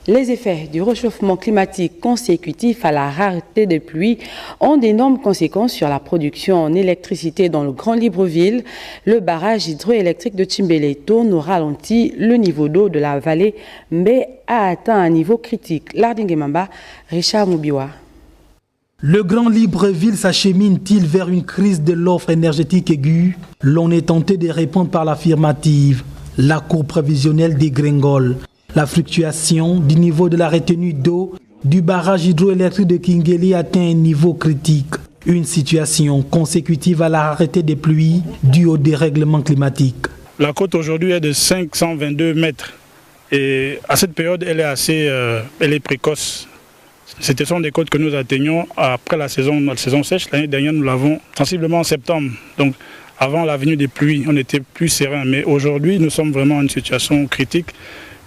Les effets du réchauffement climatique consécutif à la rareté des pluies ont d'énormes conséquences sur la production en électricité dans le Grand Libreville. Le barrage hydroélectrique de Tchimbélé tourne au ralenti. Le niveau d'eau de la vallée Mbé a atteint un niveau critique. Lardinguemamba, Richard Moubiwa. Le Grand Libreville s'achemine-t-il vers une crise de l'offre énergétique aiguë? L'on est tenté de répondre par l'affirmative. La courbe prévisionnelle dégringole. La fluctuation du niveau de la retenue d'eau du barrage hydroélectrique de Kingeli atteint un niveau critique. Une situation consécutive à la rareté des pluies due au dérèglement climatique. La côte aujourd'hui est de 522 mètres et à cette période elle est précoce. Ce sont des côtes que nous atteignons après la saison sèche. L'année dernière nous l'avons sensiblement en septembre. Donc avant la venue des pluies on était plus serein, mais aujourd'hui nous sommes vraiment en une situation critique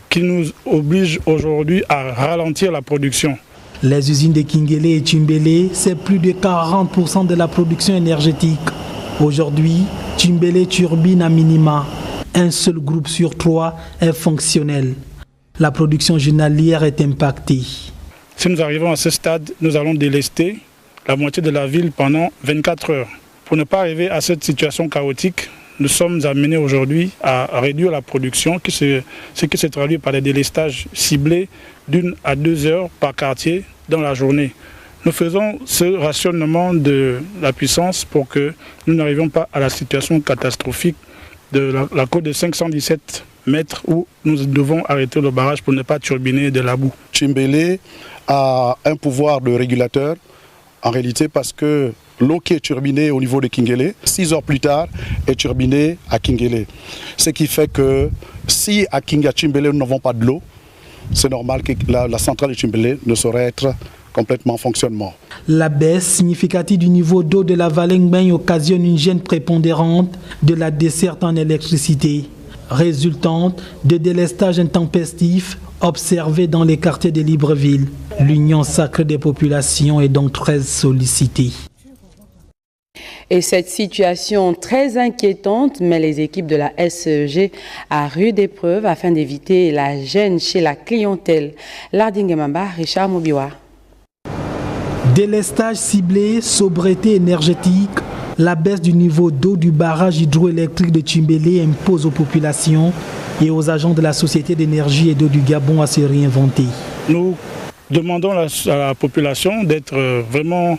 qui nous oblige aujourd'hui à ralentir la production. Les usines de Kingeli et Tchimbélé, c'est plus de 40% de la production énergétique. Aujourd'hui, Tchimbélé turbine à minima. Un seul groupe sur 3 est fonctionnel. La production journalière est impactée. Si nous arrivons à ce stade, nous allons délester la moitié de la ville pendant 24 heures. Pour ne pas arriver à cette situation chaotique, nous sommes amenés aujourd'hui à réduire la production, ce qui se traduit par des délestages ciblés d'1 à 2 heures par quartier dans la journée. Nous faisons ce rationnement de la puissance pour que nous n'arrivions pas à la situation catastrophique de la côte de 517 mètres où nous devons arrêter le barrage pour ne pas turbiner de la boue. Tchimbélé a un pouvoir de régulateur en réalité parce que l'eau qui est turbinée au niveau de Kingeli, 6 heures plus tard, est turbinée à Kingeli. Ce qui fait que si à Tchimbélé nous n'avons pas de l'eau, c'est normal que la centrale de Tchimbélé ne saurait être complètement en fonctionnement. La baisse significative du niveau d'eau de la vallée Ngbeng occasionne une gêne prépondérante de la desserte en électricité, résultante de délestages intempestifs observés dans les quartiers de Libreville. L'Union sacrée des populations est donc très sollicitée. Et cette situation très inquiétante met les équipes de la SEG à rude épreuve afin d'éviter la gêne chez la clientèle. Lardinguemamba, Richard Moubiwa. Délestage ciblé, sobriété énergétique, la baisse du niveau d'eau du barrage hydroélectrique de Tchimbélé impose aux populations et aux agents de la Société d'énergie et d'eau du Gabon à se réinventer. Nous demandons à la population d'être vraiment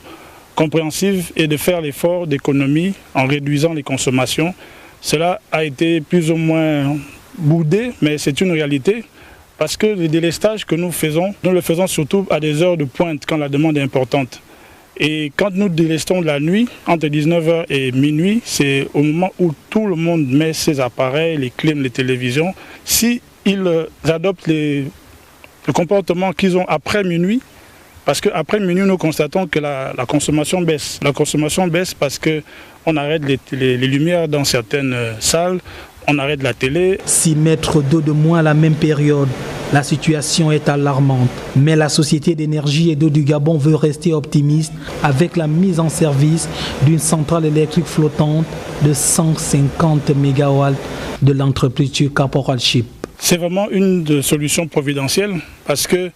compréhensive et de faire l'effort d'économie en réduisant les consommations. Cela a été plus ou moins boudé, mais c'est une réalité parce que les délestages que nous le faisons surtout à des heures de pointe quand la demande est importante. Et quand nous délestons la nuit, entre 19h et minuit, c'est au moment où tout le monde met ses appareils, les clims, les télévisions. S'ils adoptent le comportement qu'ils ont après minuit, parce qu'après minuit, nous constatons que la consommation baisse. La consommation baisse parce qu'on arrête les lumières dans certaines salles, on arrête la télé. 6 mètres d'eau de moins à la même période. La situation est alarmante. Mais la Société d'énergie et d'eau du Gabon veut rester optimiste avec la mise en service d'une centrale électrique flottante de 150 MW de l'entreprise Caporal Ship. C'est vraiment une solution providentielle parce que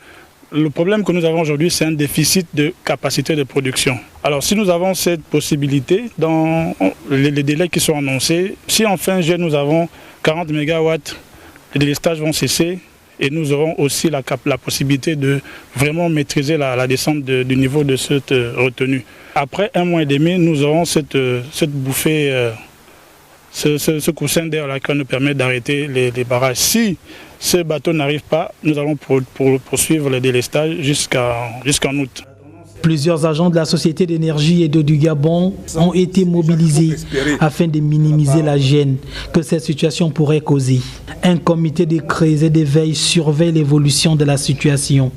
le problème que nous avons aujourd'hui, c'est un déficit de capacité de production. Alors si nous avons cette possibilité dans les délais qui sont annoncés, si en fin juillet nous avons 40 MW, les délestages vont cesser et nous aurons aussi la possibilité de vraiment maîtriser la descente du niveau de cette retenue. Après 1 mois et demi, nous aurons cette bouffée, ce coussin d'air là qui nous permet d'arrêter les barrages. Si ce bateau n'arrive pas, nous allons poursuivre le délestage jusqu'en août. Plusieurs agents de la Société d'énergie et d'eau du Gabon ont été mobilisés afin de minimiser la gêne que cette situation pourrait causer. Un comité de crise et de veille surveille l'évolution de la situation.